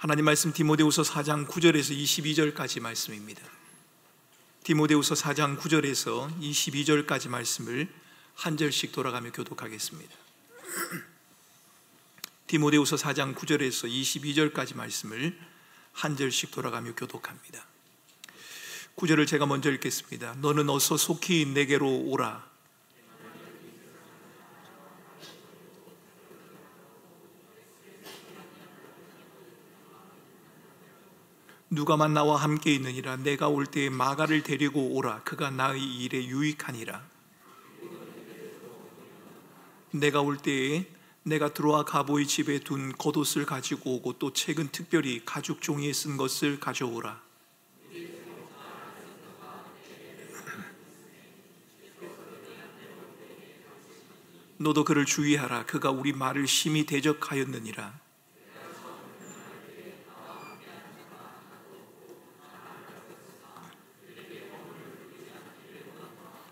하나님 말씀 디모데후서 4장 9절에서 22절까지 말씀입니다. 디모데후서 4장 9절에서 22절까지 말씀을 한 절씩 돌아가며 교독하겠습니다. 디모데후서 4장 9절에서 22절까지 말씀을 한 절씩 돌아가며 교독합니다. 9절을 제가 먼저 읽겠습니다. 너는 어서 속히 내게로 오라. 누가만 나와 함께 있느니라. 내가 올 때에 마가를 데리고 오라. 그가 나의 일에 유익하니라. 내가 올 때에 내가 들어와 가보의 집에 둔 겉옷을 가지고 오고 또 책은 특별히 가죽 종이에 쓴 것을 가져오라. 너도 그를 주의하라. 그가 우리 말을 심히 대적하였느니라.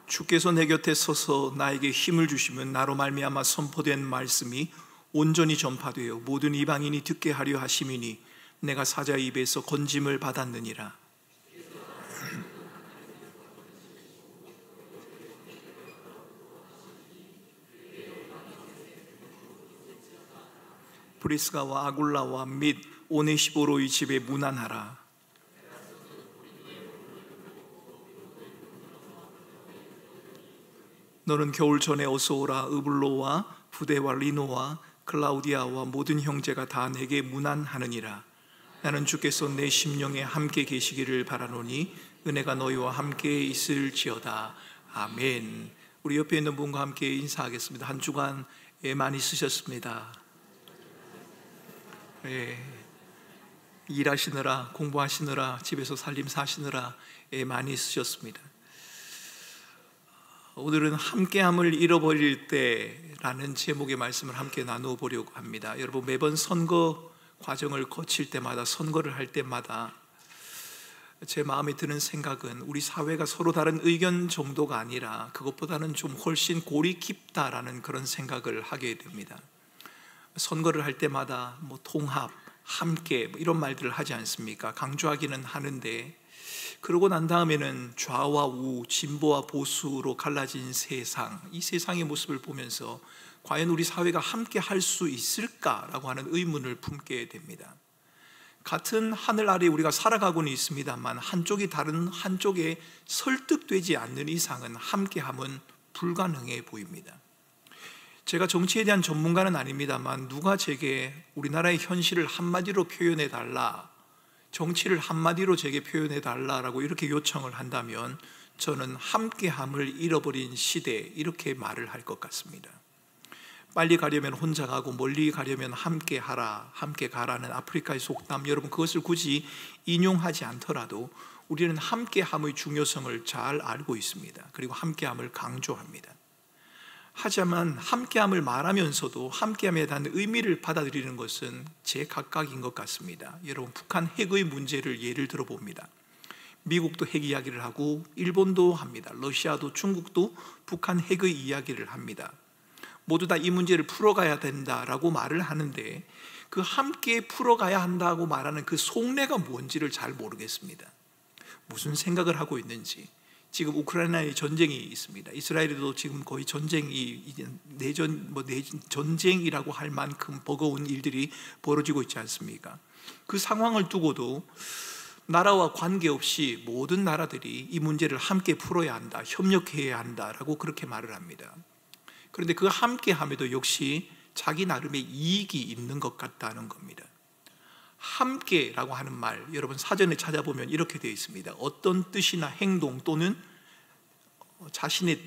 주께서 내 곁에 서서 나에게 힘을 주시면 나로 말미암아 선포된 말씀이 온전히 전파되어 모든 이방인이 듣게 하려 하심이니 내가 사자의 입에서 건짐을 받았느니라. 브리스가와 아굴라와 및 오네시보로의 집에 문안하라. 너는 겨울 전에 어서 오라. 으블로와 부데와 리노와 클라우디아와 모든 형제가 다 내게 문안하느니라. 나는 주께서 내 심령에 함께 계시기를 바라노니 은혜가 너희와 함께 있을지어다. 아멘. 우리 옆에 있는 분과 함께 인사하겠습니다. 한 주간 많이 쓰셨습니다. 일하시느라, 공부하시느라, 집에서 살림 사시느라 많이 쓰셨습니다. 오늘은 함께함을 잃어버릴 때라는 제목의 말씀을 함께 나누어 보려고 합니다. 여러분, 매번 선거 과정을 거칠 때마다, 선거를 할 때마다 제 마음에 드는 생각은 우리 사회가 서로 다른 의견 정도가 아니라 그것보다는 좀 훨씬 골이 깊다라는 그런 생각을 하게 됩니다. 선거를 할 때마다 통합, 함께 이런 말들을 하지 않습니까? 강조하기는 하는데, 그러고 난 다음에는 좌와 우, 진보와 보수로 갈라진 세상, 이 세상의 모습을 보면서 과연 우리 사회가 함께 할 수 있을까라고 하는 의문을 품게 됩니다. 같은 하늘 아래 우리가 살아가고는 있습니다만 한쪽이 다른 한쪽에 설득되지 않는 이상은 함께함은 불가능해 보입니다. 제가 정치에 대한 전문가는 아닙니다만 누가 제게 우리나라의 현실을 한마디로 표현해 달라, 정치를 한마디로 제게 표현해 달라라고 이렇게 요청을 한다면 저는 함께함을 잃어버린 시대, 이렇게 말을 할 것 같습니다. 빨리 가려면 혼자 가고 멀리 가려면 함께 하라, 함께 가라는 아프리카의 속담, 여러분 그것을 굳이 인용하지 않더라도 우리는 함께함의 중요성을 잘 알고 있습니다. 그리고 함께함을 강조합니다. 하지만 함께함을 말하면서도 함께함에 대한 의미를 받아들이는 것은 제각각인 것 같습니다. 여러분, 북한 핵의 문제를 예를 들어봅니다. 미국도 핵 이야기를 하고 일본도 합니다. 러시아도, 중국도 북한 핵의 이야기를 합니다. 모두 다 이 문제를 풀어가야 된다라고 말을 하는데 그 함께 풀어가야 한다고 말하는 그 속내가 뭔지를 잘 모르겠습니다. 무슨 생각을 하고 있는지. 지금 우크라이나에 전쟁이 있습니다. 이스라엘에도 지금 거의 전쟁이 전쟁이라고 할 만큼 버거운 일들이 벌어지고 있지 않습니까? 그 상황을 두고도 나라와 관계없이 모든 나라들이 이 문제를 함께 풀어야 한다, 협력해야 한다라고 그렇게 말을 합니다. 그런데 그 함께함에도 역시 자기 나름의 이익이 있는 것 같다는 겁니다. 함께라고 하는 말, 여러분 사전에 찾아보면 이렇게 되어 있습니다. 어떤 뜻이나 행동 또는 자신의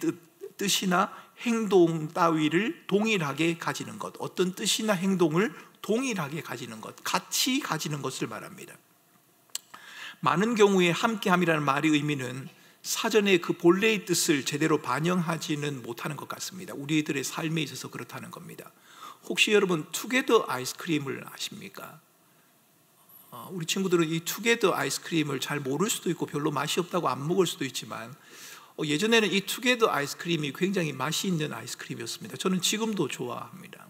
뜻이나 행동 따위를 동일하게 가지는 것, 어떤 뜻이나 행동을 동일하게 가지는 것, 같이 가지는 것을 말합니다. 많은 경우에 함께함이라는 말의 의미는 사전에 그 본래의 뜻을 제대로 반영하지는 못하는 것 같습니다. 우리들의 삶에 있어서 그렇다는 겁니다. 혹시 여러분 투게더 아이스크림을 아십니까? 우리 친구들은 이 투게더 아이스크림을 잘 모를 수도 있고 별로 맛이 없다고 안 먹을 수도 있지만 예전에는 이 투게더 아이스크림이 굉장히 맛이 있는 아이스크림이었습니다. 저는 지금도 좋아합니다.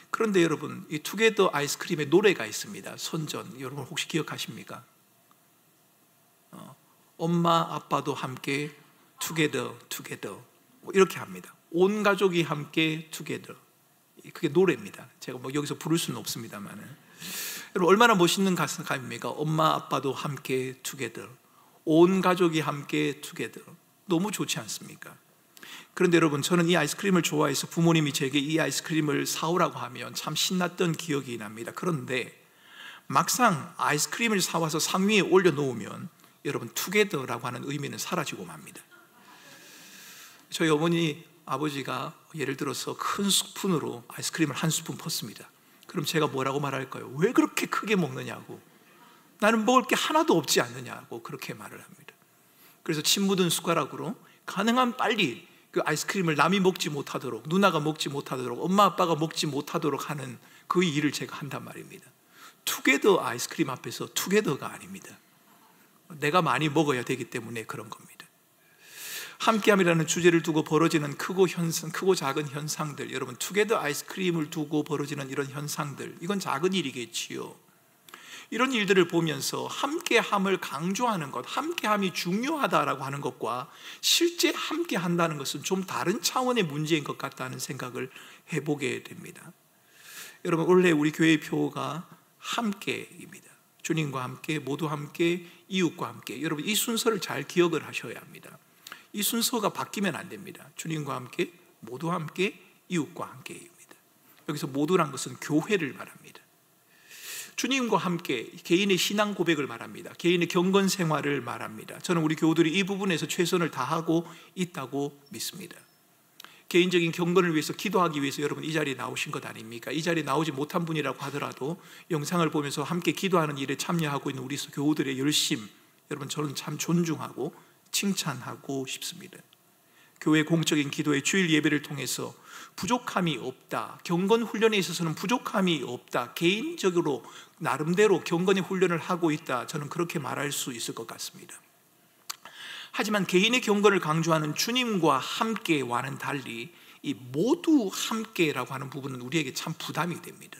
그런데 여러분, 이 투게더 아이스크림의 노래가 있습니다. 선전, 여러분 혹시 기억하십니까? 엄마 아빠도 함께 투게더 이렇게 합니다. 온 가족이 함께 투게더. 그게 노래입니다. 제가 뭐 여기서 부를 수는 없습니다만, 여러분 얼마나 멋있는 가사입니까? 엄마 아빠도 함께 투게더, 온 가족이 함께 투게더. 너무 좋지 않습니까? 그런데 여러분, 저는 이 아이스크림을 좋아해서 부모님이 제게 이 아이스크림을 사오라고 하면 참 신났던 기억이 납니다. 그런데 막상 아이스크림을 사와서 상위에 올려놓으면 여러분, 투게더라고 하는 의미는 사라지고 맙니다. 저희 어머니, 아버지가 예를 들어서 큰 스푼으로 아이스크림을 한 스푼 붓습니다. 그럼 제가 뭐라고 말할까요? 왜 그렇게 크게 먹느냐고, 나는 먹을 게 하나도 없지 않느냐고 그렇게 말을 합니다. 그래서 침 묻은 숟가락으로 가능한 빨리 그 아이스크림을 남이 먹지 못하도록, 누나가 먹지 못하도록, 엄마 아빠가 먹지 못하도록 하는 그 일을 제가 한단 말입니다. 투게더 아이스크림 앞에서 투게더가 아닙니다. 내가 많이 먹어야 되기 때문에 그런 겁니다. 함께함이라는 주제를 두고 벌어지는 크고 작은 현상들, 여러분 투게더 아이스크림을 두고 벌어지는 이런 현상들, 이건 작은 일이겠지요. 이런 일들을 보면서 함께함을 강조하는 것, 함께함이 중요하다라고 하는 것과 실제 함께한다는 것은 좀 다른 차원의 문제인 것 같다는 생각을 해보게 됩니다. 여러분, 원래 우리 교회의 표가 함께입니다. 주님과 함께, 모두 함께, 이웃과 함께. 여러분, 이 순서를 잘 기억을 하셔야 합니다. 이 순서가 바뀌면 안 됩니다. 주님과 함께, 모두 함께, 이웃과 함께입니다. 여기서 모두란 것은 교회를 말합니다. 주님과 함께 개인의 신앙 고백을 말합니다. 개인의 경건 생활을 말합니다. 저는 우리 교우들이 이 부분에서 최선을 다하고 있다고 믿습니다. 개인적인 경건을 위해서 기도하기 위해서 여러분 이 자리에 나오신 것 아닙니까? 이 자리에 나오지 못한 분이라고 하더라도 영상을 보면서 함께 기도하는 일에 참여하고 있는 우리 교우들의 열심, 여러분 저는 참 존중하고 칭찬하고 싶습니다. 교회 공적인 기도의 주일 예배를 통해서 부족함이 없다, 경건 훈련에 있어서는 부족함이 없다, 개인적으로 나름대로 경건의 훈련을 하고 있다, 저는 그렇게 말할 수 있을 것 같습니다. 하지만 개인의 경건을 강조하는 주님과 함께와는 달리 이 모두 함께라고 하는 부분은 우리에게 참 부담이 됩니다.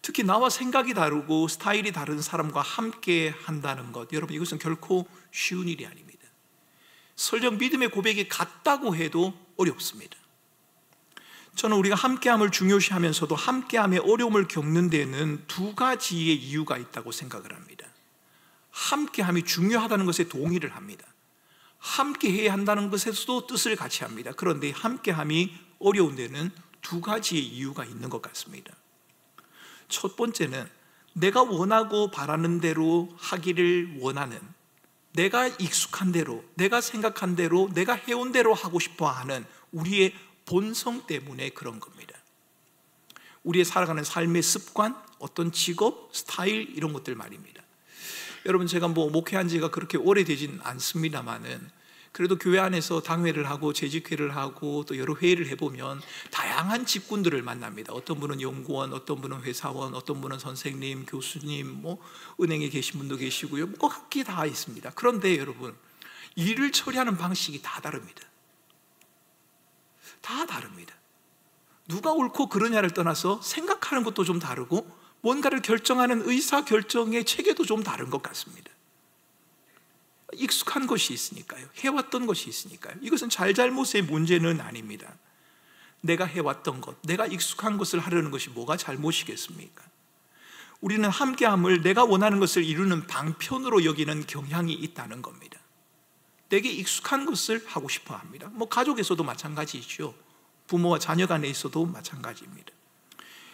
특히 나와 생각이 다르고 스타일이 다른 사람과 함께 한다는 것, 여러분 이것은 결코 쉬운 일이 아닙니다. 설령 믿음의 고백이 같다고 해도 어렵습니다. 저는 우리가 함께함을 중요시하면서도 함께함의 어려움을 겪는 데는 두 가지의 이유가 있다고 생각을 합니다. 함께함이 중요하다는 것에 동의를 합니다. 함께해야 한다는 것에서도 뜻을 같이 합니다. 그런데 함께함이 어려운 데는 두 가지의 이유가 있는 것 같습니다. 첫 번째는 내가 원하고 바라는 대로 하기를 원하는, 내가 익숙한 대로, 내가 생각한 대로, 내가 해온 대로 하고 싶어 하는 우리의 본성 때문에 그런 겁니다. 우리의 살아가는 삶의 습관, 어떤 직업, 스타일 이런 것들 말입니다. 여러분 제가 목회한 지가 그렇게 오래되진 않습니다만은 그래도 교회 안에서 당회를 하고 재직회를 하고 또 여러 회의를 해보면 다양한 직군들을 만납니다. 어떤 분은 연구원, 어떤 분은 회사원, 어떤 분은 선생님, 교수님, 은행에 계신 분도 계시고요. 각기 다 있습니다. 그런데 여러분 일을 처리하는 방식이 다 다릅니다. 다 다릅니다. 누가 옳고 그르냐를 떠나서 생각하는 것도 좀 다르고 뭔가를 결정하는 의사결정의 체계도 좀 다른 것 같습니다. 익숙한 것이 있으니까요. 해왔던 것이 있으니까요. 이것은 잘잘못의 문제는 아닙니다. 내가 해왔던 것, 내가 익숙한 것을 하려는 것이 뭐가 잘못이겠습니까? 우리는 함께함을 내가 원하는 것을 이루는 방편으로 여기는 경향이 있다는 겁니다. 내게 익숙한 것을 하고 싶어 합니다. 가족에서도 마찬가지죠. 부모와 자녀 간에 있어도 마찬가지입니다.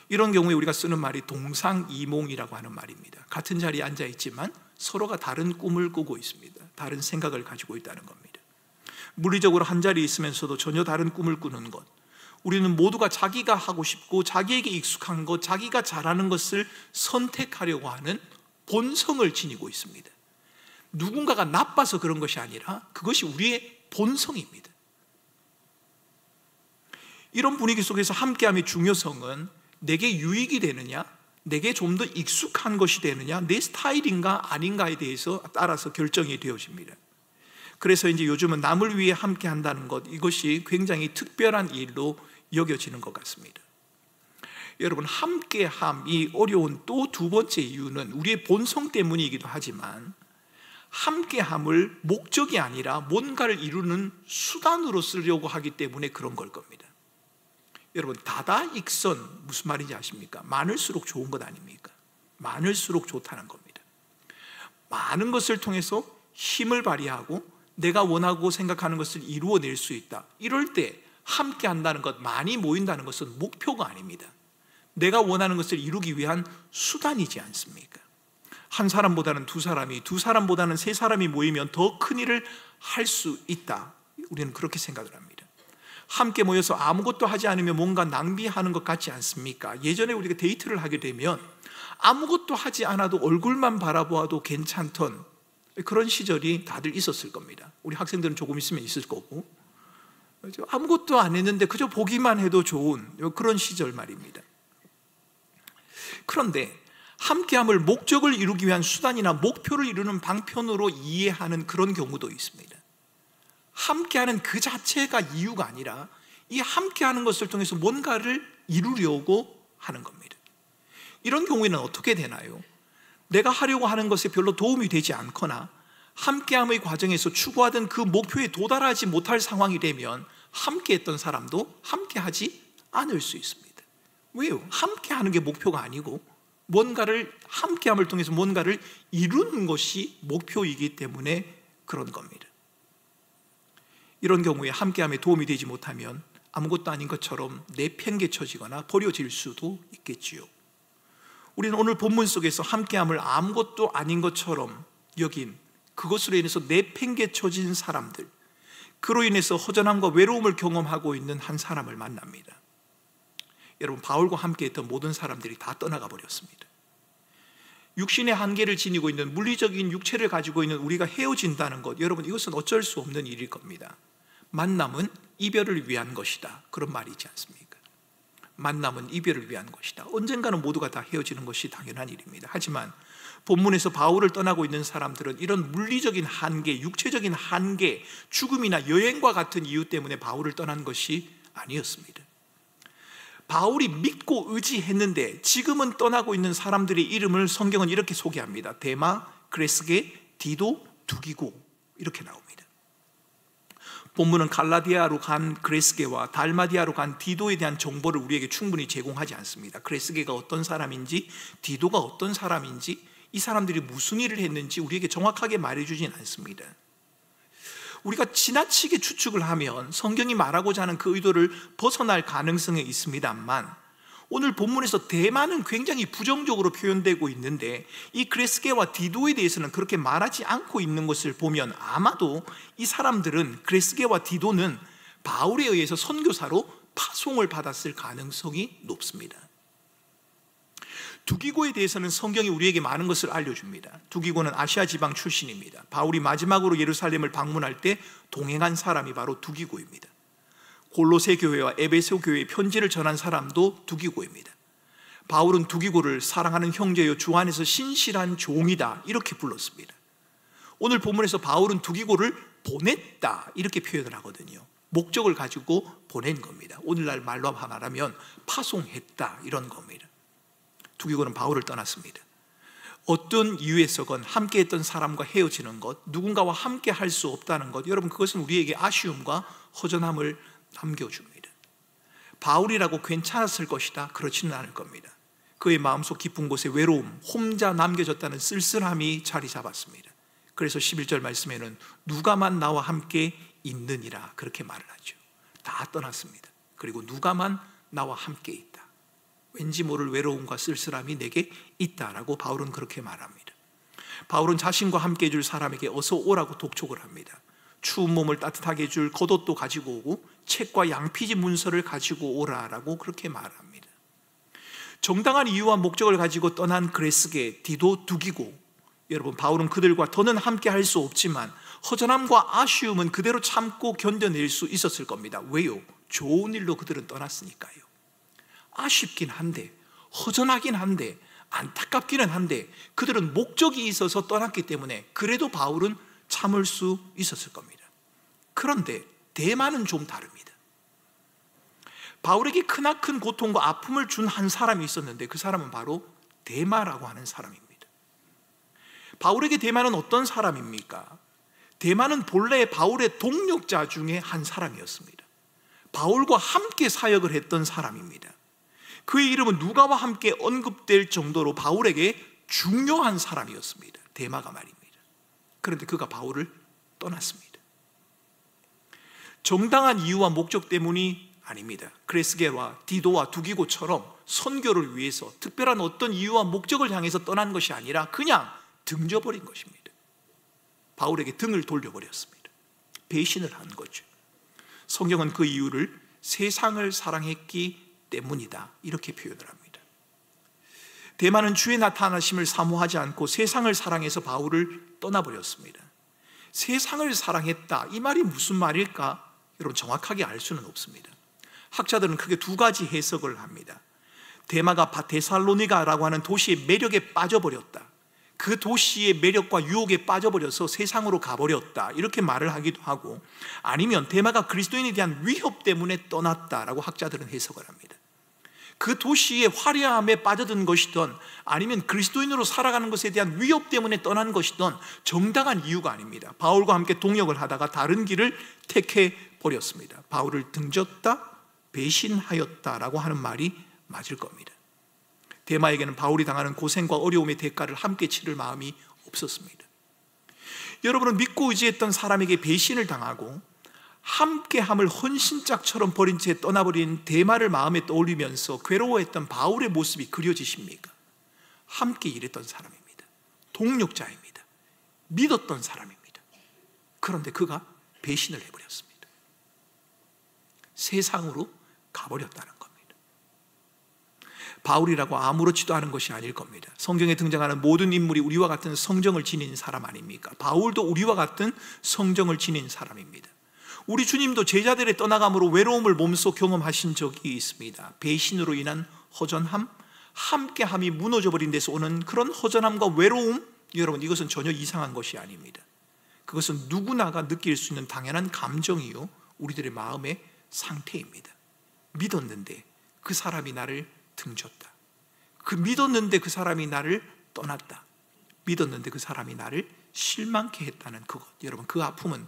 이런 경우에 우리가 쓰는 말이 동상이몽이라고 하는 말입니다. 같은 자리에 앉아 있지만 서로가 다른 꿈을 꾸고 있습니다. 다른 생각을 가지고 있다는 겁니다. 물리적으로 한 자리에 있으면서도 전혀 다른 꿈을 꾸는 것, 우리는 모두가 자기가 하고 싶고 자기에게 익숙한 것, 자기가 잘하는 것을 선택하려고 하는 본성을 지니고 있습니다. 누군가가 나빠서 그런 것이 아니라 그것이 우리의 본성입니다. 이런 분위기 속에서 함께함의 중요성은 내게 유익이 되느냐, 내게 좀 더 익숙한 것이 되느냐, 내 스타일인가 아닌가에 대해서 따라서 결정이 되어집니다. 그래서 이제 요즘은 남을 위해 함께 한다는 것, 이것이 굉장히 특별한 일로 여겨지는 것 같습니다. 여러분, 함께함이 어려운 또 두 번째 이유는 우리의 본성 때문이기도 하지만, 함께함을 목적이 아니라 뭔가를 이루는 수단으로 쓰려고 하기 때문에 그런 걸 겁니다. 여러분, 다다익선 무슨 말인지 아십니까? 많을수록 좋은 것 아닙니까? 많을수록 좋다는 겁니다. 많은 것을 통해서 힘을 발휘하고 내가 원하고 생각하는 것을 이루어낼 수 있다. 이럴 때 함께 한다는 것, 많이 모인다는 것은 목표가 아닙니다. 내가 원하는 것을 이루기 위한 수단이지 않습니까? 한 사람보다는 두 사람이, 두 사람보다는 세 사람이 모이면 더 큰 일을 할 수 있다. 우리는 그렇게 생각을 합니다. 함께 모여서 아무것도 하지 않으면 뭔가 낭비하는 것 같지 않습니까? 예전에 우리가 데이트를 하게 되면 아무것도 하지 않아도 얼굴만 바라보아도 괜찮던 그런 시절이 다들 있었을 겁니다. 우리 학생들은 조금 있으면 있을 거고, 아무것도 안 했는데 그저 보기만 해도 좋은 그런 시절 말입니다. 그런데 함께함을 목적을 이루기 위한 수단이나 목표를 이루는 방편으로 이해하는 그런 경우도 있습니다. 함께하는 그 자체가 이유가 아니라 이 함께하는 것을 통해서 뭔가를 이루려고 하는 겁니다. 이런 경우에는 어떻게 되나요? 내가 하려고 하는 것에 별로 도움이 되지 않거나 함께함의 과정에서 추구하던 그 목표에 도달하지 못할 상황이 되면 함께했던 사람도 함께하지 않을 수 있습니다. 왜요? 함께하는 게 목표가 아니고 뭔가를 함께함을 통해서 뭔가를 이루는 것이 목표이기 때문에 그런 겁니다. 이런 경우에 함께함에 도움이 되지 못하면 아무것도 아닌 것처럼 내팽개쳐지거나 버려질 수도 있겠지요. 우리는 오늘 본문 속에서 함께함을 아무것도 아닌 것처럼 여긴, 그것으로 인해서 내팽개쳐진 사람들, 그로 인해서 허전함과 외로움을 경험하고 있는 한 사람을 만납니다. 여러분, 바울과 함께했던 모든 사람들이 다 떠나가 버렸습니다. 육신의 한계를 지니고 있는, 물리적인 육체를 가지고 있는 우리가 헤어진다는 것, 여러분, 이것은 어쩔 수 없는 일일 겁니다. 만남은 이별을 위한 것이다, 그런 말이지 않습니까? 만남은 이별을 위한 것이다. 언젠가는 모두가 다 헤어지는 것이 당연한 일입니다. 하지만 본문에서 바울을 떠나고 있는 사람들은 이런 물리적인 한계, 육체적인 한계, 죽음이나 여행과 같은 이유 때문에 바울을 떠난 것이 아니었습니다. 바울이 믿고 의지했는데 지금은 떠나고 있는 사람들의 이름을 성경은 이렇게 소개합니다. 데마, 그레스게, 디도, 두기고, 이렇게 나옵니다. 본문은 갈라디아로 간 그레스게와 달마디아로 간 디도에 대한 정보를 우리에게 충분히 제공하지 않습니다. 그레스게가 어떤 사람인지, 디도가 어떤 사람인지, 이 사람들이 무슨 일을 했는지 우리에게 정확하게 말해주진 않습니다. 우리가 지나치게 추측을 하면 성경이 말하고자 하는 그 의도를 벗어날 가능성이 있습니다만, 오늘 본문에서 데마는 굉장히 부정적으로 표현되고 있는데 이 그레스게와 디도에 대해서는 그렇게 말하지 않고 있는 것을 보면 아마도 이 사람들은, 그레스게와 디도는 바울에 의해서 선교사로 파송을 받았을 가능성이 높습니다. 두기고에 대해서는 성경이 우리에게 많은 것을 알려줍니다. 두기고는 아시아 지방 출신입니다. 바울이 마지막으로 예루살렘을 방문할 때 동행한 사람이 바로 두기고입니다. 골로새 교회와 에베소 교회에 편지를 전한 사람도 두기고입니다. 바울은 두기고를 사랑하는 형제요 주 안에서 신실한 종이다, 이렇게 불렀습니다. 오늘 본문에서 바울은 두기고를 보냈다, 이렇게 표현을 하거든요. 목적을 가지고 보낸 겁니다. 오늘날 말로 말하면 파송했다, 이런 겁니다. 두기고는 바울을 떠났습니다. 어떤 이유에서건 함께했던 사람과 헤어지는 것, 누군가와 함께 할 수 없다는 것, 여러분, 그것은 우리에게 아쉬움과 허전함을 남겨줍니다. 바울이라고 괜찮았을 것이다, 그렇지는 않을 겁니다. 그의 마음속 깊은 곳에 외로움, 혼자 남겨졌다는 쓸쓸함이 자리 잡았습니다. 그래서 11절 말씀에는 누가만 나와 함께 있느니라, 그렇게 말을 하죠. 다 떠났습니다. 그리고 누가만 나와 함께 있다, 왠지 모를 외로움과 쓸쓸함이 내게 있다라고 바울은 그렇게 말합니다. 바울은 자신과 함께 해줄 사람에게 어서 오라고 독촉을 합니다. 추운 몸을 따뜻하게 해줄 겉옷도 가지고 오고 책과 양피지 문서를 가지고 오라라고 그렇게 말합니다. 정당한 이유와 목적을 가지고 떠난 그레스게, 디도, 두기고, 여러분, 바울은 그들과 더는 함께 할 수 없지만 허전함과 아쉬움은 그대로 참고 견뎌낼 수 있었을 겁니다. 왜요? 좋은 일로 그들은 떠났으니까요. 아쉽긴 한데, 허전하긴 한데, 안타깝기는 한데 그들은 목적이 있어서 떠났기 때문에 그래도 바울은 참을 수 있었을 겁니다. 그런데 데마는 좀 다릅니다. 바울에게 크나큰 고통과 아픔을 준 한 사람이 있었는데 그 사람은 바로 데마라고 하는 사람입니다. 바울에게 데마는 어떤 사람입니까? 데마는 본래 바울의 동력자 중에 한 사람이었습니다. 바울과 함께 사역을 했던 사람입니다. 그의 이름은 누가와 함께 언급될 정도로 바울에게 중요한 사람이었습니다. 데마가 말입니다. 그런데 그가 바울을 떠났습니다. 정당한 이유와 목적 때문이 아닙니다. 그레스게와 디도와 두기고처럼 선교를 위해서 특별한 어떤 이유와 목적을 향해서 떠난 것이 아니라 그냥 등져버린 것입니다. 바울에게 등을 돌려버렸습니다. 배신을 한 거죠. 성경은 그 이유를 세상을 사랑했기 때문이다 이렇게 표현을 합니다. 데마는 주의 나타나심을 사모하지 않고 세상을 사랑해서 바울을 떠나버렸습니다. 세상을 사랑했다 이 말이 무슨 말일까? 여러분 정확하게 알 수는 없습니다. 학자들은 크게 두 가지 해석을 합니다. 데마가 데살로니가라고 하는 도시의 매력에 빠져버렸다, 그 도시의 매력과 유혹에 빠져버려서 세상으로 가버렸다 이렇게 말을 하기도 하고, 아니면 데마가 그리스도인에 대한 위협 때문에 떠났다라고 학자들은 해석을 합니다. 그 도시의 화려함에 빠져든 것이든 아니면 그리스도인으로 살아가는 것에 대한 위협 때문에 떠난 것이든 정당한 이유가 아닙니다. 바울과 함께 동역을 하다가 다른 길을 택해 버렸습니다. 바울을 등졌다, 배신하였다라고 하는 말이 맞을 겁니다. 데마에게는 바울이 당하는 고생과 어려움의 대가를 함께 치를 마음이 없었습니다. 여러분은 믿고 의지했던 사람에게 배신을 당하고 함께함을 헌신짝처럼 버린 채 떠나버린 데마를 마음에 떠올리면서 괴로워했던 바울의 모습이 그려지십니까? 함께 일했던 사람입니다. 동력자입니다. 믿었던 사람입니다. 그런데 그가 배신을 해버렸습니다. 세상으로 가버렸다는 겁니다. 바울이라고 아무렇지도 않은 것이 아닐 겁니다. 성경에 등장하는 모든 인물이 우리와 같은 성정을 지닌 사람 아닙니까? 바울도 우리와 같은 성정을 지닌 사람입니다. 우리 주님도 제자들의 떠나감으로 외로움을 몸소 경험하신 적이 있습니다. 배신으로 인한 허전함, 함께함이 무너져버린 데서 오는 그런 허전함과 외로움, 여러분 이것은 전혀 이상한 것이 아닙니다. 그것은 누구나가 느낄 수 있는 당연한 감정이요 우리들의 마음의 상태입니다. 믿었는데 그 사람이 나를 등졌다, 믿었는데 그 사람이 나를 떠났다, 믿었는데 그 사람이 나를 실망케 했다는 그것, 여러분 그 아픔은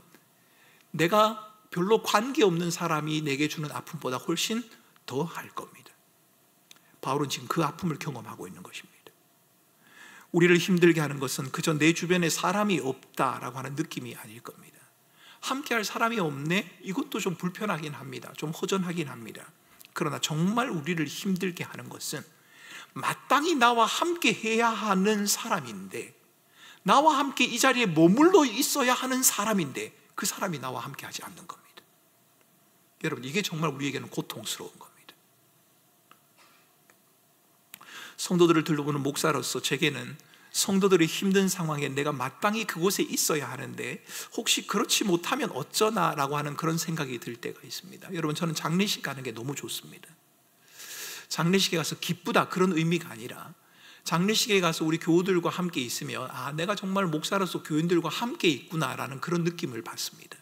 내가 별로 관계없는 사람이 내게 주는 아픔보다 훨씬 더 할 겁니다. 바울은 지금 그 아픔을 경험하고 있는 것입니다. 우리를 힘들게 하는 것은 그저 내 주변에 사람이 없다라고 하는 느낌이 아닐 겁니다. 함께할 사람이 없네? 이것도 좀 불편하긴 합니다. 좀 허전하긴 합니다. 그러나 정말 우리를 힘들게 하는 것은 마땅히 나와 함께 해야 하는 사람인데, 나와 함께 이 자리에 머물러 있어야 하는 사람인데 그 사람이 나와 함께 하지 않는 겁니다. 여러분 이게 정말 우리에게는 고통스러운 겁니다. 성도들을 둘러보는 목사로서 제게는 성도들의 힘든 상황에 내가 마땅히 그곳에 있어야 하는데 혹시 그렇지 못하면 어쩌나라고 하는 그런 생각이 들 때가 있습니다. 여러분 저는 장례식 가는 게 너무 좋습니다. 장례식에 가서 기쁘다 그런 의미가 아니라 장례식에 가서 우리 교우들과 함께 있으면 내가 정말 목사로서 교인들과 함께 있구나라는 그런 느낌을 받습니다.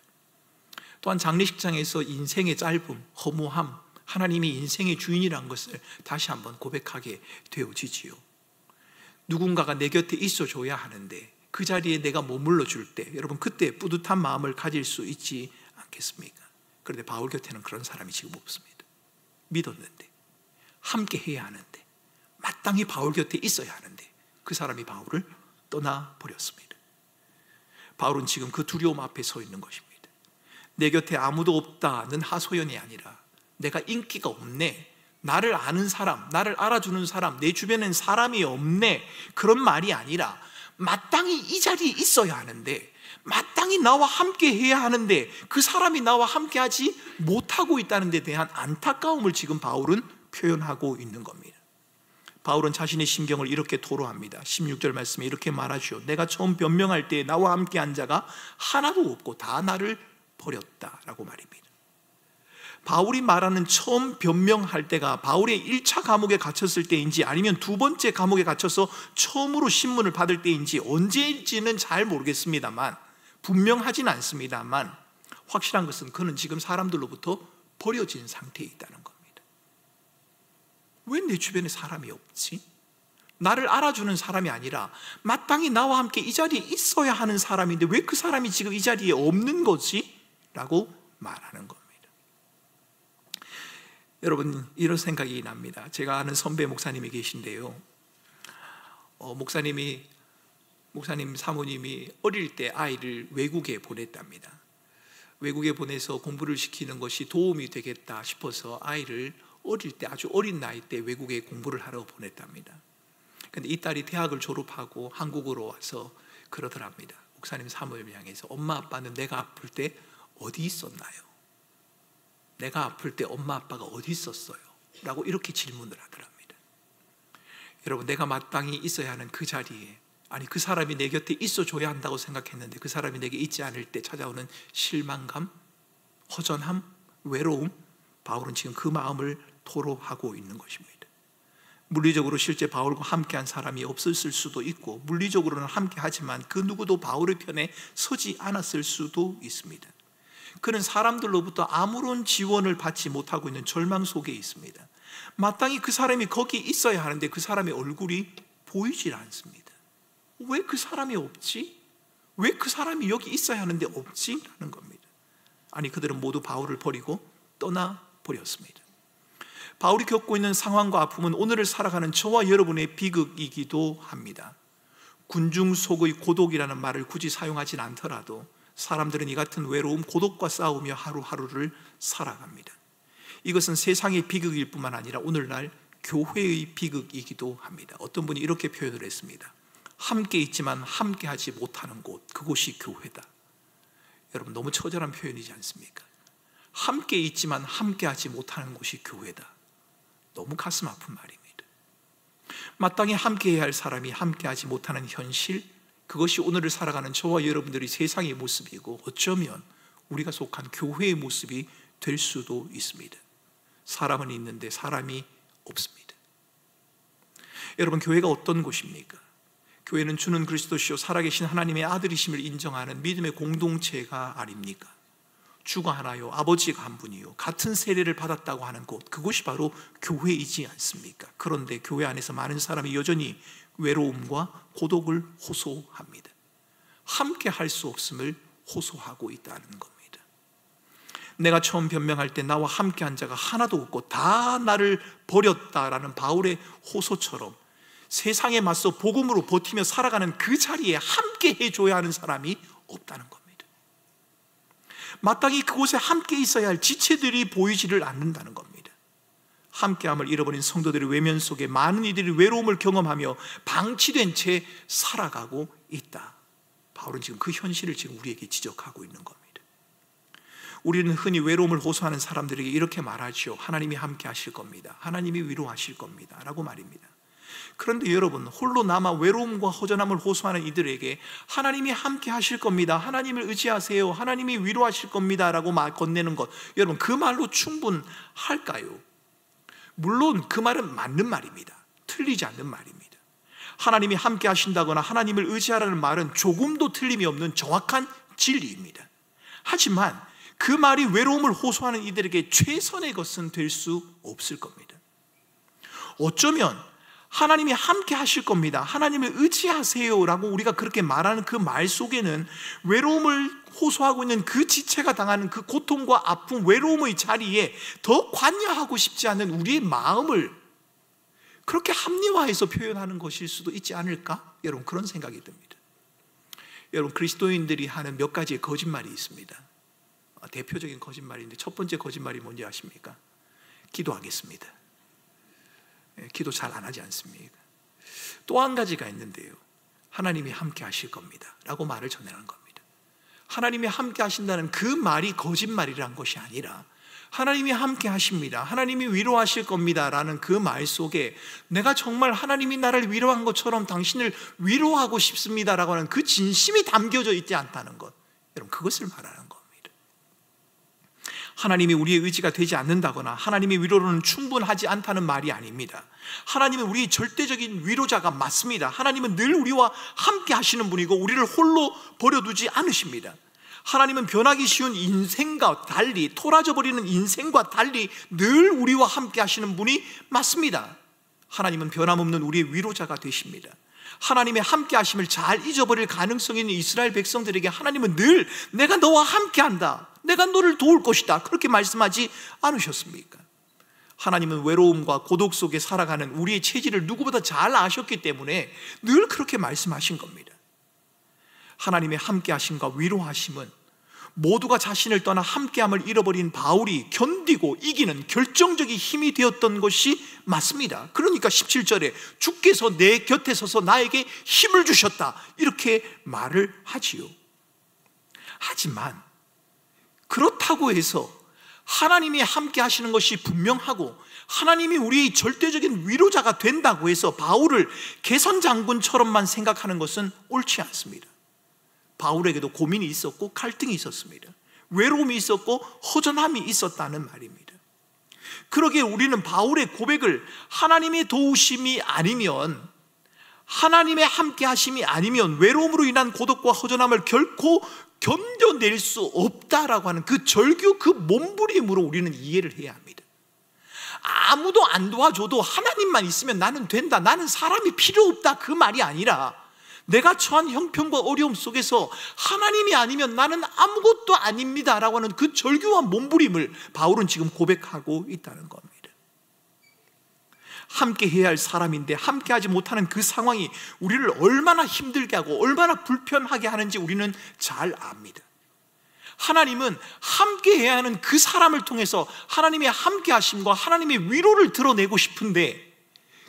또한 장례식장에서 인생의 짧음, 허무함, 하나님이 인생의 주인이라는 것을 다시 한번 고백하게 되어지지요. 누군가가 내 곁에 있어줘야 하는데 그 자리에 내가 머물러 줄 때 여러분 그때 뿌듯한 마음을 가질 수 있지 않겠습니까? 그런데 바울 곁에는 그런 사람이 지금 없습니다. 믿었는데, 함께 해야 하는데, 마땅히 바울 곁에 있어야 하는데 그 사람이 바울을 떠나버렸습니다. 바울은 지금 그 두려움 앞에 서 있는 것입니다. 내 곁에 아무도 없다는 하소연이 아니라 내가 인기가 없네, 나를 아는 사람, 나를 알아주는 사람, 내 주변엔 사람이 없네, 그런 말이 아니라 마땅히 이 자리에 있어야 하는데, 마땅히 나와 함께 해야 하는데 그 사람이 나와 함께 하지 못하고 있다는 데 대한 안타까움을 지금 바울은 표현하고 있는 겁니다. 바울은 자신의 심경을 이렇게 토로합니다. 16절 말씀에 이렇게 말하죠. 내가 처음 변명할 때 나와 함께 한 자가 하나도 없고 다 나를 버렸다라고 말입니다. 바울이 말하는 처음 변명할 때가 바울의 1차 감옥에 갇혔을 때인지 아니면 두 번째 감옥에 갇혀서 처음으로 신문을 받을 때인지 언제인지는 잘 모르겠습니다만, 분명하진 않습니다만 확실한 것은 그는 지금 사람들로부터 버려진 상태에 있다는 겁니다. 왜 내 주변에 사람이 없지? 나를 알아주는 사람이 아니라 마땅히 나와 함께 이 자리에 있어야 하는 사람인데 왜 그 사람이 지금 이 자리에 없는 거지? 라고 말하는 겁니다. 여러분, 이런 생각이 납니다. 제가 아는 선배 목사님이 계신데요, 목사님 사모님이 어릴 때 아이를 외국에 보냈답니다. 외국에 보내서 공부를 시키는 것이 도움이 되겠다 싶어서 아이를 어릴 때, 아주 어린 나이 때 외국에 공부를 하러 보냈답니다. 근데 이 딸이 대학을 졸업하고 한국으로 와서 그러더랍니다. 목사님 사모님을 향해서, 엄마 아빠는 내가 아플 때 어디 있었나요? 내가 아플 때 엄마 아빠가 어디 있었어요? 라고 이렇게 질문을 하더랍니다. 여러분, 내가 마땅히 있어야 하는 그 자리에, 아니 그 사람이 내 곁에 있어줘야 한다고 생각했는데 그 사람이 내게 있지 않을 때 찾아오는 실망감, 허전함, 외로움, 바울은 지금 그 마음을 토로하고 있는 것입니다. 물리적으로 실제 바울과 함께한 사람이 없었을 수도 있고, 물리적으로는 함께하지만 그 누구도 바울의 편에 서지 않았을 수도 있습니다. 그는 사람들로부터 아무런 지원을 받지 못하고 있는 절망 속에 있습니다. 마땅히 그 사람이 거기 있어야 하는데 그 사람의 얼굴이 보이질 않습니다. 왜 그 사람이 없지? 왜 그 사람이 여기 있어야 하는데 없지? 라는 겁니다. 아니, 그들은 모두 바울을 버리고 떠나버렸습니다. 바울이 겪고 있는 상황과 아픔은 오늘을 살아가는 저와 여러분의 비극이기도 합니다. 군중 속의 고독이라는 말을 굳이 사용하진 않더라도 사람들은 이 같은 외로움, 고독과 싸우며 하루하루를 살아갑니다. 이것은 세상의 비극일 뿐만 아니라 오늘날 교회의 비극이기도 합니다. 어떤 분이 이렇게 표현을 했습니다. 함께 있지만 함께하지 못하는 곳, 그곳이 교회다. 여러분, 너무 처절한 표현이지 않습니까? 함께 있지만 함께하지 못하는 곳이 교회다. 너무 가슴 아픈 말입니다. 마땅히 함께해야 할 사람이 함께하지 못하는 현실, 그것이 오늘을 살아가는 저와 여러분들이 세상의 모습이고 어쩌면 우리가 속한 교회의 모습이 될 수도 있습니다. 사람은 있는데 사람이 없습니다. 여러분, 교회가 어떤 곳입니까? 교회는 주는 그리스도시요 살아계신 하나님의 아들이심을 인정하는 믿음의 공동체가 아닙니까? 주가 하나요, 아버지가 한 분이요, 같은 세례를 받았다고 하는 곳, 그곳이 바로 교회이지 않습니까? 그런데 교회 안에서 많은 사람이 여전히 외로움과 고독을 호소합니다. 함께 할 수 없음을 호소하고 있다는 겁니다. 내가 처음 변명할 때 나와 함께 한 자가 하나도 없고 다 나를 버렸다라는 바울의 호소처럼 세상에 맞서 복음으로 버티며 살아가는 그 자리에 함께 해줘야 하는 사람이 없다는 겁니다. 마땅히 그곳에 함께 있어야 할 지체들이 보이지를 않는다는 겁니다. 함께함을 잃어버린 성도들의 외면 속에 많은 이들이 외로움을 경험하며 방치된 채 살아가고 있다. 바울은 지금 그 현실을 지금 우리에게 지적하고 있는 겁니다. 우리는 흔히 외로움을 호소하는 사람들에게 이렇게 말하죠. 하나님이 함께 하실 겁니다. 하나님이 위로하실 겁니다. 라고 말입니다. 그런데 여러분, 홀로 남아 외로움과 허전함을 호소하는 이들에게 하나님이 함께 하실 겁니다, 하나님을 의지하세요, 하나님이 위로하실 겁니다 라고 말 건네는 것, 여러분 그 말로 충분할까요? 물론 그 말은 맞는 말입니다. 틀리지 않는 말입니다. 하나님이 함께 하신다거나 하나님을 의지하라는 말은 조금도 틀림이 없는 정확한 진리입니다. 하지만 그 말이 외로움을 호소하는 이들에게 최선의 것은 될 수 없을 겁니다. 어쩌면 하나님이 함께 하실 겁니다, 하나님을 의지하세요 라고 우리가 그렇게 말하는 그 말 속에는 외로움을 호소하고 있는 그 지체가 당하는 그 고통과 아픔, 외로움의 자리에 더 관여하고 싶지 않은 우리의 마음을 그렇게 합리화해서 표현하는 것일 수도 있지 않을까? 여러분, 그런 생각이 듭니다. 여러분, 그리스도인들이 하는 몇 가지의 거짓말이 있습니다. 대표적인 거짓말인데 첫 번째 거짓말이 뭔지 아십니까? 기도하겠습니다. 기도 잘 안 하지 않습니까? 또 한 가지가 있는데요, 하나님이 함께 하실 겁니다 라고 말을 전하는 겁니다. 하나님이 함께 하신다는 그 말이 거짓말이란 것이 아니라 하나님이 함께 하십니다, 하나님이 위로하실 겁니다 라는 그 말 속에 내가 정말 하나님이 나를 위로한 것처럼 당신을 위로하고 싶습니다 라고 하는 그 진심이 담겨져 있지 않다는 것, 여러분 그것을 말하는 겁니다. 하나님이 우리의 의지가 되지 않는다거나 하나님의 위로로는 충분하지 않다는 말이 아닙니다. 하나님은 우리의 절대적인 위로자가 맞습니다. 하나님은 늘 우리와 함께 하시는 분이고 우리를 홀로 버려두지 않으십니다. 하나님은 변하기 쉬운 인생과 달리, 토라져 버리는 인생과 달리 늘 우리와 함께 하시는 분이 맞습니다. 하나님은 변함없는 우리의 위로자가 되십니다. 하나님의 함께 하심을 잘 잊어버릴 가능성이 있는 이스라엘 백성들에게 하나님은 늘 내가 너와 함께 한다, 내가 너를 도울 것이다, 그렇게 말씀하지 않으셨습니까? 하나님은 외로움과 고독 속에 살아가는 우리의 체질을 누구보다 잘 아셨기 때문에 늘 그렇게 말씀하신 겁니다. 하나님의 함께 하심과 위로하심은 모두가 자신을 떠나 함께함을 잃어버린 바울이 견디고 이기는 결정적인 힘이 되었던 것이 맞습니다. 그러니까 17절에 주께서 내 곁에 서서 나에게 힘을 주셨다, 이렇게 말을 하지요. 하지만 그렇다고 해서 하나님이 함께 하시는 것이 분명하고 하나님이 우리의 절대적인 위로자가 된다고 해서 바울을 개선장군처럼만 생각하는 것은 옳지 않습니다. 바울에게도 고민이 있었고 갈등이 있었습니다. 외로움이 있었고 허전함이 있었다는 말입니다. 그러기에 우리는 바울의 고백을 하나님의 도우심이 아니면, 하나님의 함께 하심이 아니면 외로움으로 인한 고독과 허전함을 결코 견뎌낼 수 없다라고 하는 그 절규, 그 몸부림으로 우리는 이해를 해야 합니다. 아무도 안 도와줘도 하나님만 있으면 나는 된다, 나는 사람이 필요 없다, 그 말이 아니라 내가 처한 형편과 어려움 속에서 하나님이 아니면 나는 아무것도 아닙니다 라고 하는 그 절규와 몸부림을 바울은 지금 고백하고 있다는 겁니다. 함께 해야 할 사람인데 함께 하지 못하는 그 상황이 우리를 얼마나 힘들게 하고 얼마나 불편하게 하는지 우리는 잘 압니다. 하나님은 함께 해야 하는 그 사람을 통해서 하나님의 함께 하심과 하나님의 위로를 드러내고 싶은데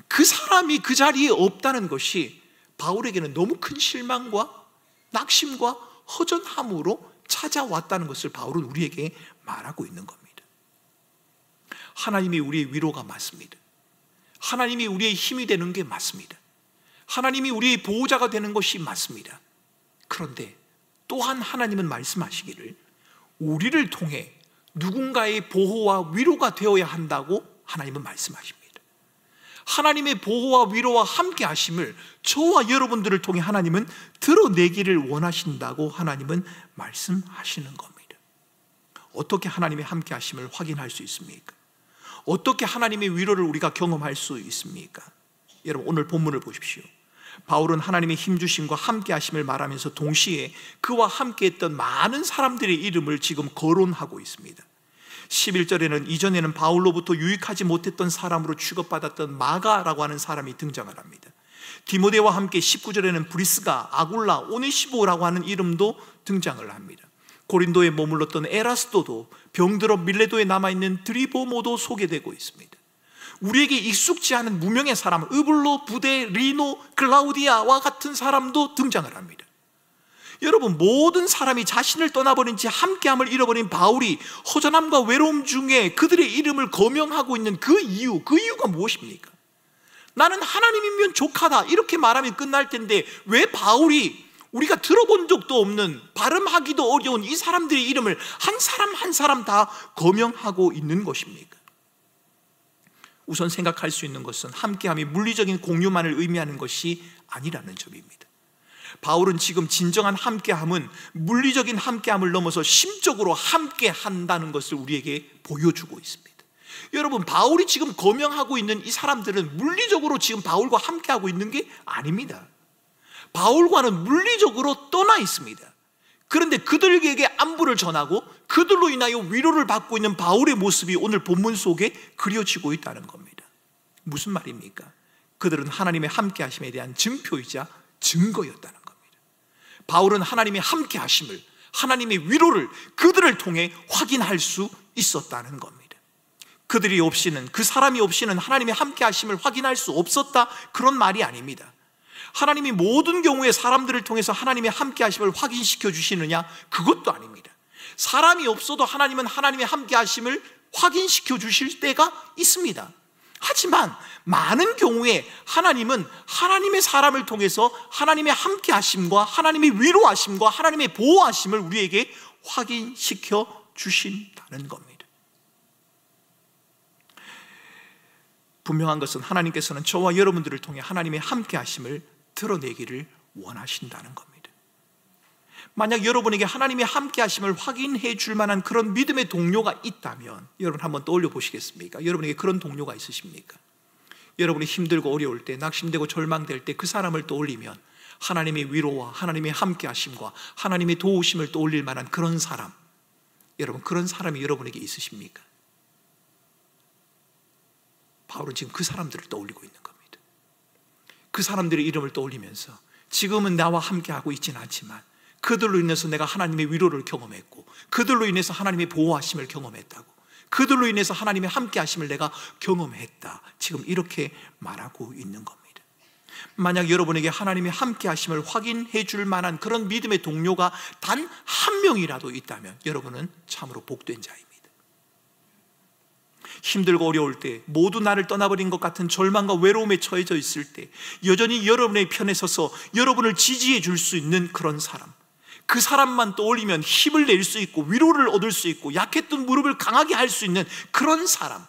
그 사람이 그 자리에 없다는 것이 바울에게는 너무 큰 실망과 낙심과 허전함으로 찾아왔다는 것을 바울은 우리에게 말하고 있는 겁니다. 하나님이 우리의 위로가 맞습니다. 하나님이 우리의 힘이 되는 게 맞습니다. 하나님이 우리의 보호자가 되는 것이 맞습니다. 그런데 또한 하나님은 말씀하시기를 우리를 통해 누군가의 보호와 위로가 되어야 한다고 하나님은 말씀하십니다. 하나님의 보호와 위로와 함께 하심을 저와 여러분들을 통해 하나님은 드러내기를 원하신다고 하나님은 말씀하시는 겁니다. 어떻게 하나님의 함께 하심을 확인할 수 있습니까? 어떻게 하나님의 위로를 우리가 경험할 수 있습니까? 여러분, 오늘 본문을 보십시오. 바울은 하나님의 힘주심과 함께 하심을 말하면서 동시에 그와 함께 했던 많은 사람들의 이름을 지금 거론하고 있습니다. 11절에는 이전에는 바울로부터 유익하지 못했던 사람으로 취급받았던 마가라고 하는 사람이 등장을 합니다. 디모데와 함께 19절에는 브리스가, 아굴라, 오네시모라고 하는 이름도 등장을 합니다. 고린도에 머물렀던 에라스도도, 병들어 밀레도에 남아있는 드리보모도 소개되고 있습니다. 우리에게 익숙지 않은 무명의 사람, 으블로, 부데, 리노, 클라우디아와 같은 사람도 등장을 합니다. 여러분, 모든 사람이 자신을 떠나버린 채 함께함을 잃어버린 바울이 허전함과 외로움 중에 그들의 이름을 거명하고 있는 그 이유가 무엇입니까? 나는 하나님이면 족하다, 이렇게 말하면 끝날 텐데 왜 바울이 우리가 들어본 적도 없는, 발음하기도 어려운 이 사람들의 이름을 한 사람 한 사람 다 거명하고 있는 것입니까? 우선 생각할 수 있는 것은 함께함이 물리적인 공유만을 의미하는 것이 아니라는 점입니다. 바울은 지금 진정한 함께함은 물리적인 함께함을 넘어서 심적으로 함께한다는 것을 우리에게 보여주고 있습니다. 여러분, 바울이 지금 거명하고 있는 이 사람들은 물리적으로 지금 바울과 함께하고 있는 게 아닙니다. 바울과는 물리적으로 떠나 있습니다. 그런데 그들에게 안부를 전하고 그들로 인하여 위로를 받고 있는 바울의 모습이 오늘 본문 속에 그려지고 있다는 겁니다. 무슨 말입니까? 그들은 하나님의 함께하심에 대한 증표이자 증거였다는 겁니다. 바울은 하나님의 함께하심을, 하나님의 위로를 그들을 통해 확인할 수 있었다는 겁니다. 그들이 없이는, 그 사람이 없이는 하나님의 함께하심을 확인할 수 없었다, 그런 말이 아닙니다. 하나님이 모든 경우에 사람들을 통해서 하나님의 함께하심을 확인시켜 주시느냐? 그것도 아닙니다. 사람이 없어도 하나님은 하나님의 함께하심을 확인시켜 주실 때가 있습니다. 하지만 많은 경우에 하나님은 하나님의 사람을 통해서 하나님의 함께하심과 하나님의 위로하심과 하나님의 보호하심을 우리에게 확인시켜 주신다는 겁니다. 분명한 것은 하나님께서는 저와 여러분들을 통해 하나님의 함께하심을 드러내기를 원하신다는 겁니다. 만약 여러분에게 하나님의 함께 하심을 확인해 줄 만한 그런 믿음의 동료가 있다면 여러분 한번 떠올려 보시겠습니까? 여러분에게 그런 동료가 있으십니까? 여러분이 힘들고 어려울 때, 낙심되고 절망될 때 그 사람을 떠올리면 하나님의 위로와 하나님의 함께 하심과 하나님의 도우심을 떠올릴 만한 그런 사람, 여러분 그런 사람이 여러분에게 있으십니까? 바울은 지금 그 사람들을 떠올리고 있는 겁니다. 그 사람들의 이름을 떠올리면서 지금은 나와 함께하고 있지는 않지만 그들로 인해서 내가 하나님의 위로를 경험했고 그들로 인해서 하나님의 보호하심을 경험했다고, 그들로 인해서 하나님의 함께하심을 내가 경험했다, 지금 이렇게 말하고 있는 겁니다. 만약 여러분에게 하나님의 함께하심을 확인해 줄 만한 그런 믿음의 동료가 단 한 명이라도 있다면 여러분은 참으로 복된 자입니다. 힘들고 어려울 때, 모두 나를 떠나버린 것 같은 절망과 외로움에 처해져 있을 때 여전히 여러분의 편에 서서 여러분을 지지해 줄 수 있는 그런 사람, 그 사람만 떠올리면 힘을 낼 수 있고 위로를 얻을 수 있고 약했던 무릎을 강하게 할 수 있는 그런 사람,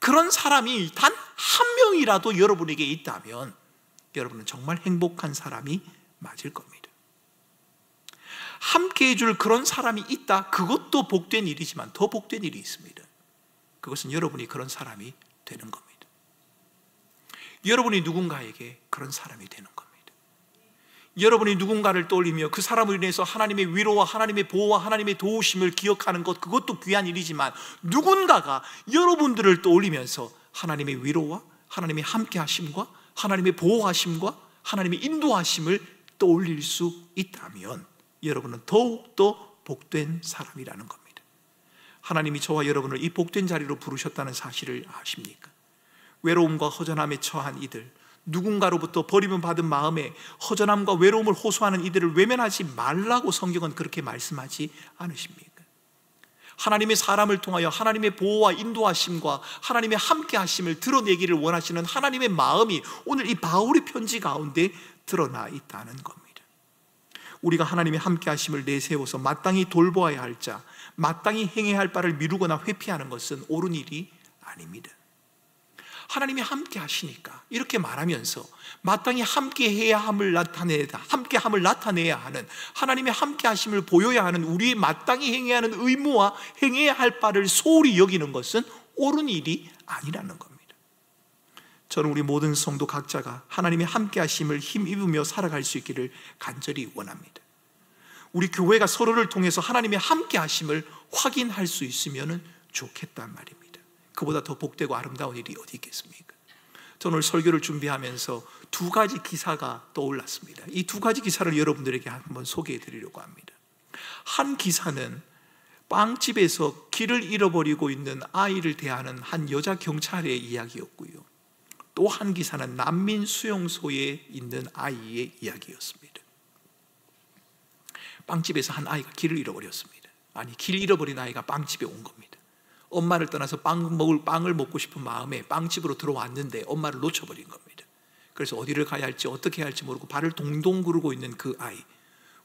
그런 사람이 단 한 명이라도 여러분에게 있다면 여러분은 정말 행복한 사람이 맞을 겁니다. 함께 해줄 그런 사람이 있다, 그것도 복된 일이지만 더 복된 일이 있습니다. 그것은 여러분이 그런 사람이 되는 겁니다. 여러분이 누군가에게 그런 사람이 되는 겁니다. 여러분이 누군가를 떠올리며 그 사람을 인해서 하나님의 위로와 하나님의 보호와 하나님의 도우심을 기억하는 것, 그것도 귀한 일이지만 누군가가 여러분들을 떠올리면서 하나님의 위로와 하나님의 함께 하심과 하나님의 보호하심과 하나님의 인도하심을 떠올릴 수 있다면 여러분은 더욱더 복된 사람이라는 겁니다. 하나님이 저와 여러분을 이 복된 자리로 부르셨다는 사실을 아십니까? 외로움과 허전함에 처한 이들, 누군가로부터 버림을 받은 마음에 허전함과 외로움을 호소하는 이들을 외면하지 말라고 성경은 그렇게 말씀하지 않으십니까? 하나님의 사람을 통하여 하나님의 보호와 인도하심과 하나님의 함께하심을 드러내기를 원하시는 하나님의 마음이 오늘 이 바울의 편지 가운데 드러나 있다는 겁니다. 우리가 하나님의 함께하심을 내세워서 마땅히 돌보아야 할 자, 마땅히 행해야 할 바를 미루거나 회피하는 것은 옳은 일이 아닙니다. 하나님이 함께 하시니까 이렇게 말하면서 마땅히 함께해야 함을 나타내야 하는, 하나님의 함께 하심을 보여야 하는 우리의 마땅히 행해야 하는 의무와 행해야 할 바를 소홀히 여기는 것은 옳은 일이 아니라는 겁니다. 저는 우리 모든 성도 각자가 하나님의 함께 하심을 힘입으며 살아갈 수 있기를 간절히 원합니다. 우리 교회가 서로를 통해서 하나님의 함께 하심을 확인할 수 있으면 좋겠단 말입니다. 그보다 더 복되고 아름다운 일이 어디 있겠습니까? 저는 오늘 설교를 준비하면서 두 가지 기사가 떠올랐습니다. 이 두 가지 기사를 여러분들에게 한번 소개해 드리려고 합니다. 한 기사는 빵집에서 길을 잃어버리고 있는 아이를 대하는 한 여자 경찰의 이야기였고요, 또 한 기사는 난민 수용소에 있는 아이의 이야기였습니다. 빵집에서 한 아이가 길을 잃어버렸습니다. 아니, 길 잃어버린 아이가 빵집에 온 겁니다. 엄마를 떠나서 빵을 먹고 싶은 마음에 빵집으로 들어왔는데 엄마를 놓쳐버린 겁니다. 그래서 어디를 가야 할지 어떻게 해야 할지 모르고 발을 동동 구르고 있는 그 아이,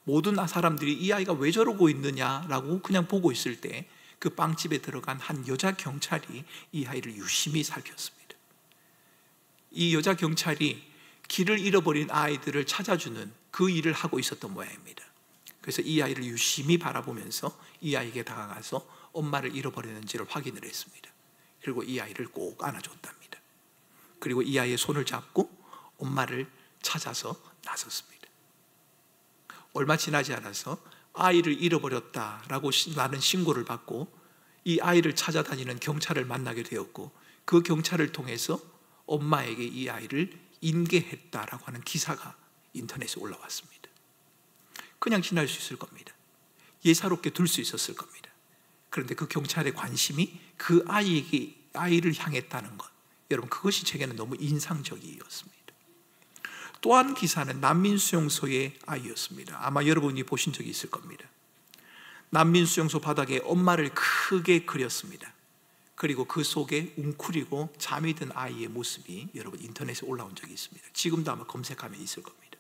모든 사람들이 이 아이가 왜 저러고 있느냐라고 그냥 보고 있을 때 그 빵집에 들어간 한 여자 경찰이 이 아이를 유심히 살폈습니다. 이 여자 경찰이 길을 잃어버린 아이들을 찾아주는 그 일을 하고 있었던 모양입니다. 그래서 이 아이를 유심히 바라보면서 이 아이에게 다가가서 엄마를 잃어버렸는지를 확인을 했습니다. 그리고 이 아이를 꼭 안아줬답니다. 그리고 이 아이의 손을 잡고 엄마를 찾아서 나섰습니다. 얼마 지나지 않아서 아이를 잃어버렸다라고 라는 신고를 받고 이 아이를 찾아다니는 경찰을 만나게 되었고, 그 경찰을 통해서 엄마에게 이 아이를 인계했다라고 하는 기사가 인터넷에 올라왔습니다. 그냥 지날 수 있을 겁니다. 예사롭게 둘 수 있었을 겁니다. 그런데 그 경찰의 관심이 그 아이를 향했다는 것, 여러분 그것이 제게는 너무 인상적이었습니다. 또 한 기사는 난민 수용소의 아이였습니다. 아마 여러분이 보신 적이 있을 겁니다. 난민 수용소 바닥에 엄마를 크게 그렸습니다. 그리고 그 속에 웅크리고 잠이 든 아이의 모습이 여러분 인터넷에 올라온 적이 있습니다. 지금도 아마 검색하면 있을 겁니다.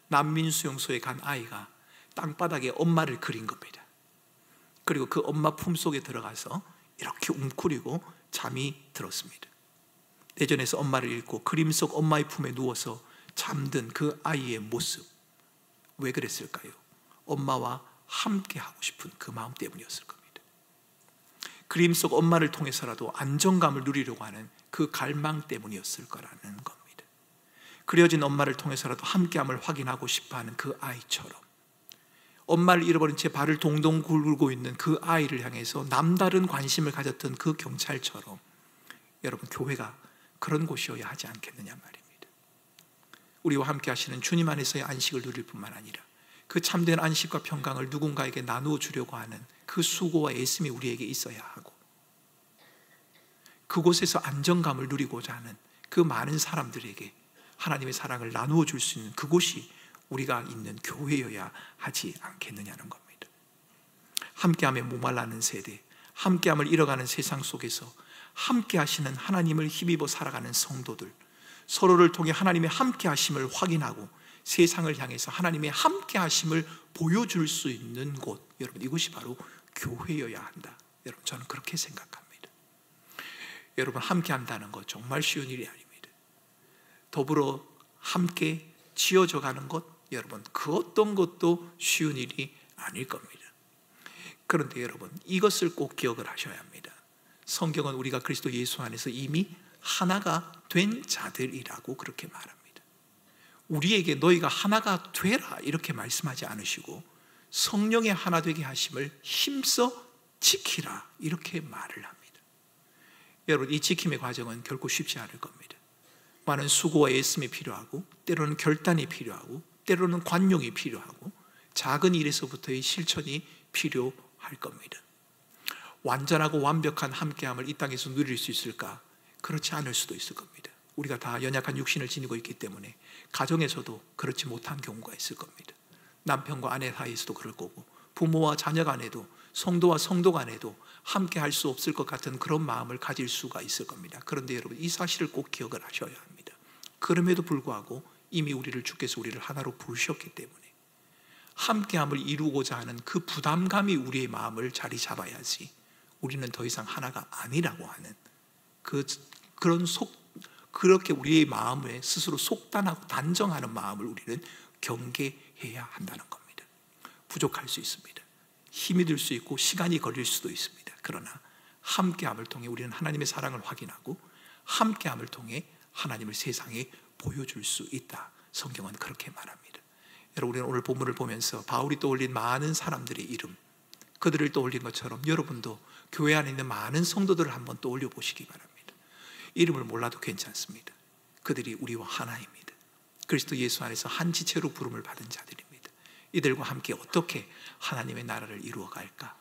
난민 수용소에 간 아이가 땅바닥에 엄마를 그린 겁니다. 그리고 그 엄마 품속에 들어가서 이렇게 웅크리고 잠이 들었습니다. 내전에서 엄마를 잃고 그림 속 엄마의 품에 누워서 잠든 그 아이의 모습, 왜 그랬을까요? 엄마와 함께 하고 싶은 그 마음 때문이었을 겁니다. 그림 속 엄마를 통해서라도 안정감을 누리려고 하는 그 갈망 때문이었을 거라는 겁니다. 그려진 엄마를 통해서라도 함께함을 확인하고 싶어하는 그 아이처럼, 엄마를 잃어버린 채 발을 동동 굴고 있는 그 아이를 향해서 남다른 관심을 가졌던 그 경찰처럼 여러분, 교회가 그런 곳이어야 하지 않겠느냐 말입니다. 우리와 함께 하시는 주님 안에서의 안식을 누릴 뿐만 아니라 그 참된 안식과 평강을 누군가에게 나누어 주려고 하는 그 수고와 애씀이 우리에게 있어야 하고, 그곳에서 안정감을 누리고자 하는 그 많은 사람들에게 하나님의 사랑을 나누어 줄 수 있는 그곳이 우리가 있는 교회여야 하지 않겠느냐는 겁니다. 함께함에 목말라는 세대, 함께함을 잃어가는 세상 속에서 함께 하시는 하나님을 힘입어 살아가는 성도들, 서로를 통해 하나님의 함께 하심을 확인하고 세상을 향해서 하나님의 함께 하심을 보여줄 수 있는 곳, 여러분, 이곳이 바로 교회여야 한다. 여러분, 저는 그렇게 생각합니다. 여러분, 함께 한다는 것 정말 쉬운 일이 아닙니다. 더불어 함께 지어져 가는 것, 여러분, 그 어떤 것도 쉬운 일이 아닐 겁니다. 그런데 여러분, 이것을 꼭 기억을 하셔야 합니다. 성경은 우리가 그리스도 예수 안에서 이미 하나가 된 자들이라고 그렇게 말합니다. 우리에게 너희가 하나가 되라 이렇게 말씀하지 않으시고 성령의 하나 되게 하심을 힘써 지키라 이렇게 말을 합니다. 여러분, 이 지킴의 과정은 결코 쉽지 않을 겁니다. 많은 수고와 애씀이 필요하고, 때로는 결단이 필요하고, 때로는 관용이 필요하고, 작은 일에서부터의 실천이 필요할 겁니다. 완전하고 완벽한 함께함을 이 땅에서 누릴 수 있을까? 그렇지 않을 수도 있을 겁니다. 우리가 다 연약한 육신을 지니고 있기 때문에 가정에서도 그렇지 못한 경우가 있을 겁니다. 남편과 아내 사이에서도 그럴 거고, 부모와 자녀 간에도, 성도와 성도 간에도 함께 할 수 없을 것 같은 그런 마음을 가질 수가 있을 겁니다. 그런데 여러분, 이 사실을 꼭 기억을 하셔야 합니다. 그럼에도 불구하고 이미 주께서 우리를 하나로 부르셨기 때문에 함께함을 이루고자 하는 그 부담감이 우리의 마음을 자리 잡아야지 우리는 더 이상 하나가 아니라고 하는 그렇게 우리의 마음에 스스로 속단하고 단정하는 마음을 우리는 경계해야 한다는 겁니다. 부족할 수 있습니다. 힘이 들 수 있고 시간이 걸릴 수도 있습니다. 그러나 함께함을 통해 우리는 하나님의 사랑을 확인하고 함께함을 통해 하나님을 세상에 보여줄 수 있다. 성경은 그렇게 말합니다. 여러분, 우리는 오늘 본문을 보면서 바울이 떠올린 많은 사람들의 이름, 그들을 떠올린 것처럼 여러분도 교회 안에 있는 많은 성도들을 한번 떠올려 보시기 바랍니다. 이름을 몰라도 괜찮습니다. 그들이 우리와 하나입니다. 그리스도 예수 안에서 한 지체로 부름을 받은 자들입니다. 이들과 함께 어떻게 하나님의 나라를 이루어갈까?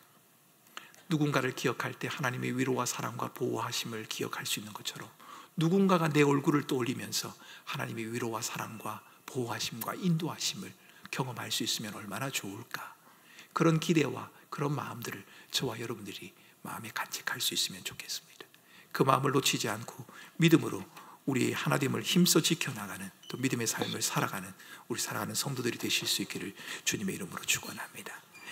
누군가를 기억할 때 하나님의 위로와 사랑과 보호하심을 기억할 수 있는 것처럼 누군가가 내 얼굴을 떠올리면서 하나님의 위로와 사랑과 보호하심과 인도하심을 경험할 수 있으면 얼마나 좋을까? 그런 기대와 그런 마음들을 저와 여러분들이 마음에 간직할 수 있으면 좋겠습니다. 그 마음을 놓치지 않고 믿음으로 우리의 하나됨을 힘써 지켜나가는, 또 믿음의 삶을 살아가는 우리 사랑하는 성도들이 되실 수 있기를 주님의 이름으로 축원합니다.